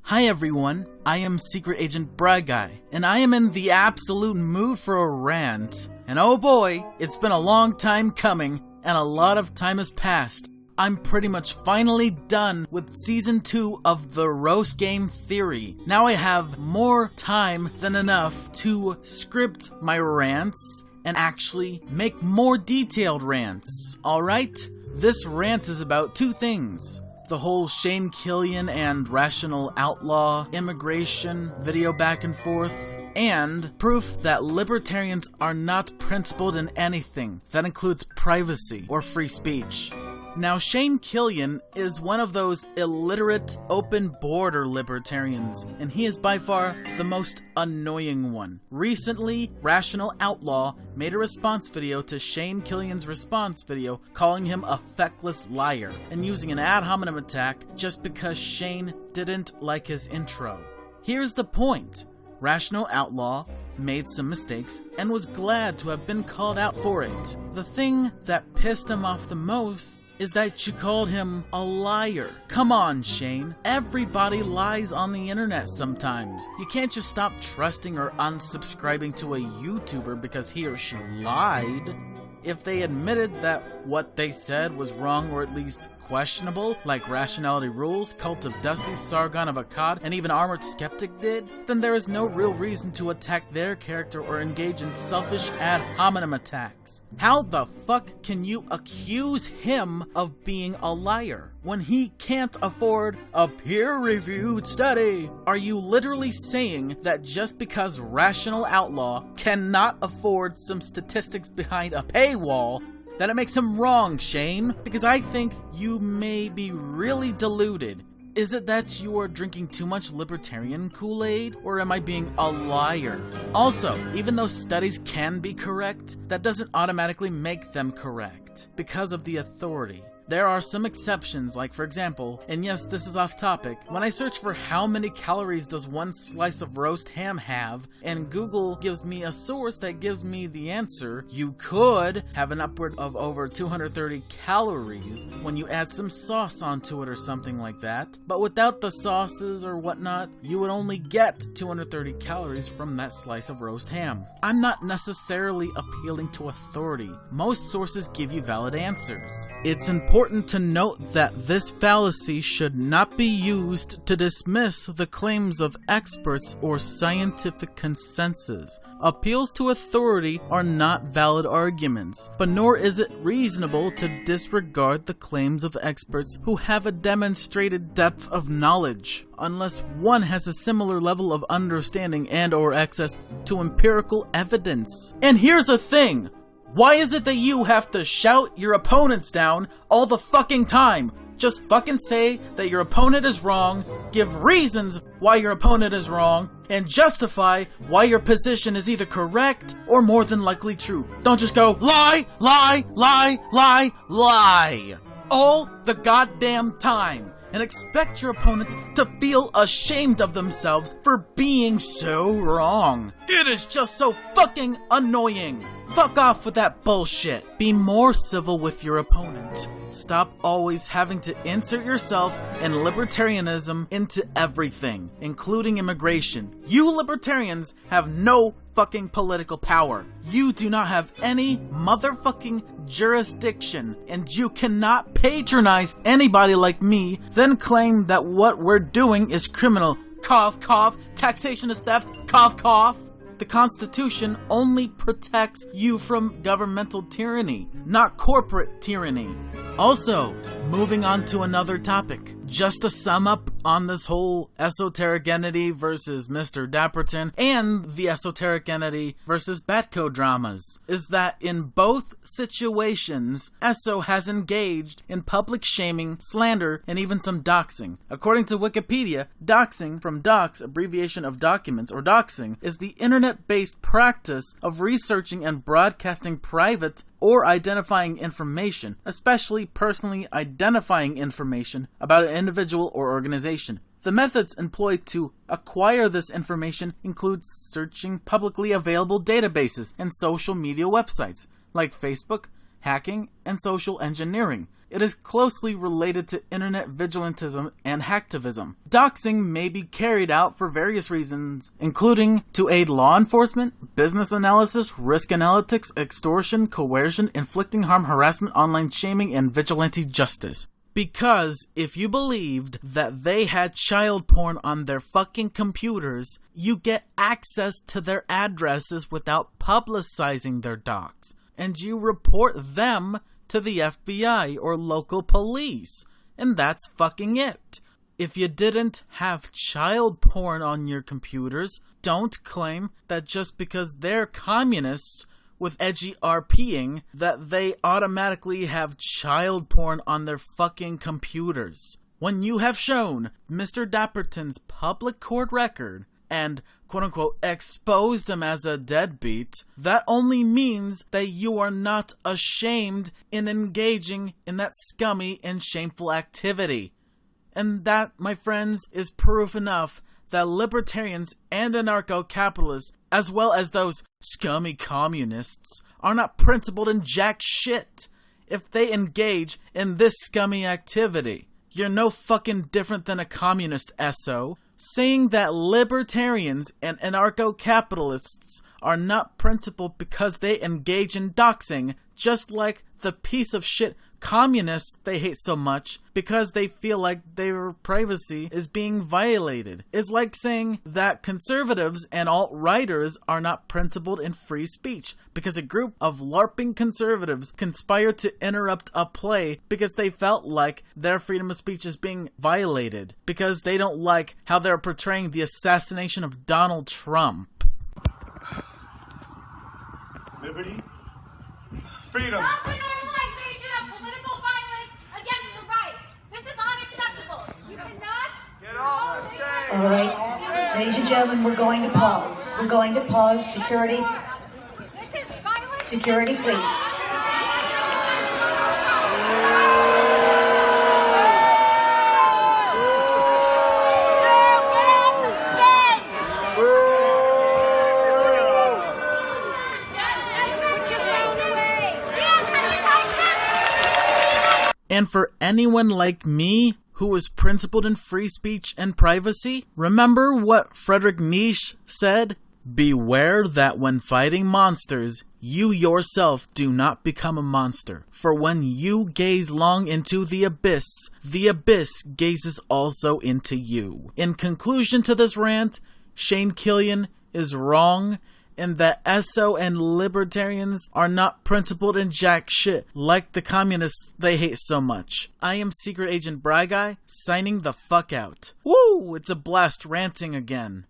Hi everyone, I am Secret Agent Bry Guy, and I am in the absolute mood for a rant. And oh boy, it's been a long time coming, and a lot of time has passed. I'm pretty much finally done with Season 2 of the Roast Game Theory. Now I have more time than enough to script my rants and actually make more detailed rants. Alright? This rant is about two things. The whole Shane Killian and Rational Outlaw immigration video back and forth, and proof that libertarians are not principled in anything that includes privacy or free speech. Now, Shane Killian is one of those illiterate, open-border libertarians, and he is by far the most annoying one. Recently, Rational Outlaw made a response video to Shane Killian's response video, calling him a feckless liar, and using an ad hominem attack just because Shane didn't like his intro. Here's the point. Rational Outlaw made some mistakes and was glad to have been called out for it. The thing that pissed him off the most is that you called him a liar. Come on, Shane. Everybody lies on the internet sometimes. You can't just stop trusting or unsubscribing to a YouTuber because he or she lied. If they admitted that what they said was wrong or at least questionable, like Rationality Rules, Cult of Dusty, Sargon of Akkad, and even Armored Skeptic did, then there is no real reason to attack their character or engage in selfish ad hominem attacks. How the fuck can you accuse him of being a liar when he can't afford a peer-reviewed study? Are you literally saying that just because Rational Outlaw cannot afford some statistics behind a paywall, that it makes him wrong, Shane? Because I think you may be really deluded. Is it that you are drinking too much libertarian Kool-Aid, or am I being a liar? Also, even though studies can be correct, that doesn't automatically make them correct because of the authority. There are some exceptions, like for example, and yes, this is off topic, when I search for how many calories does one slice of roast ham have, and Google gives me a source that gives me the answer, you could have an upward of over 230 calories when you add some sauce onto it or something like that. But without the sauces or whatnot, you would only get 230 calories from that slice of roast ham. I'm not necessarily appealing to authority. Most sources give you valid answers. It's important to note that this fallacy should not be used to dismiss the claims of experts or scientific consensus. Appeals to authority are not valid arguments, but nor is it reasonable to disregard the claims of experts who have a demonstrated depth of knowledge, unless one has a similar level of understanding and or access to empirical evidence. And here's the thing! Why is it that you have to shout your opponents down all the fucking time? Just fucking say that your opponent is wrong, give reasons why your opponent is wrong, and justify why your position is either correct or more than likely true. Don't just go, lie, lie, lie, lie, lie, all the goddamn time, and expect your opponent to feel ashamed of themselves for being so wrong. It is just so fucking annoying. Fuck off with that bullshit. Be more civil with your opponent. Stop always having to insert yourself and libertarianism into everything, including immigration. You libertarians have no fucking political power. You do not have any motherfucking jurisdiction, and you cannot patronize anybody like me, then claim that what we're doing is criminal. Cough, cough. Taxation is theft. Cough, cough. The Constitution only protects you from governmental tyranny, not corporate tyranny. Also, moving on to another topic. Just to sum up on this whole esoteric entity versus Mr. Dapperton and the esoteric entity versus Batco dramas, is that in both situations, ESO has engaged in public shaming, slander, and even some doxing. According to Wikipedia, doxing, from docs, abbreviation of documents, or doxing, is the internet-based practice of researching and broadcasting private or identifying information, especially personally identifying information about an individual or organization. The methods employed to acquire this information include searching publicly available databases and social media websites, like Facebook, hacking, and social engineering. it is closely related to internet vigilantism and hacktivism. Doxing may be carried out for various reasons, including to aid law enforcement, business analysis, risk analytics, extortion, coercion, inflicting harm, harassment, online shaming, and vigilante justice. Because if you believed that they had child porn on their fucking computers, you get access to their addresses without publicizing their docs, and you report them to the FBI or local police, and that's fucking it. If you didn't have child porn on your computers, don't claim that just because they're communists with edgy RPing, that they automatically have child porn on their fucking computers. When you have shown Mr. Dapperton's public court record and quote-unquote exposed him as a deadbeat, that only means that you are not ashamed in engaging in that scummy and shameful activity. And that, my friends, is proof enough that libertarians and anarcho-capitalists, as well as those scummy communists, are not principled in jack shit if they engage in this scummy activity. You're no fucking different than a communist, SO. Saying that libertarians and anarcho-capitalists are not principled because they engage in doxing, just like the piece of shit communists they hate so much because they feel like their privacy is being violated, is like saying that conservatives and alt-righters are not principled in free speech because a group of LARPing conservatives conspired to interrupt a play because they felt like their freedom of speech is being violated because they don't like how they're portraying the assassination of Donald Trump. Liberty, freedom. Stop the normalization of political violence against the right. This is unacceptable. You cannot. Get off the stage. All right. Ladies and gentlemen, we're going to pause. We're going to pause. Security. This is violence. Security, please. And for anyone like me who is principled in free speech and privacy, remember what Friedrich Nietzsche said? Beware that when fighting monsters, you yourself do not become a monster. For when you gaze long into the abyss gazes also into you. In conclusion to this rant, Shane Killian is wrong and that SO and libertarians are not principled in jack shit like the communists they hate so much. I am Secret Agent Bry Guy, signing the fuck out. Woo! It's a blast ranting again.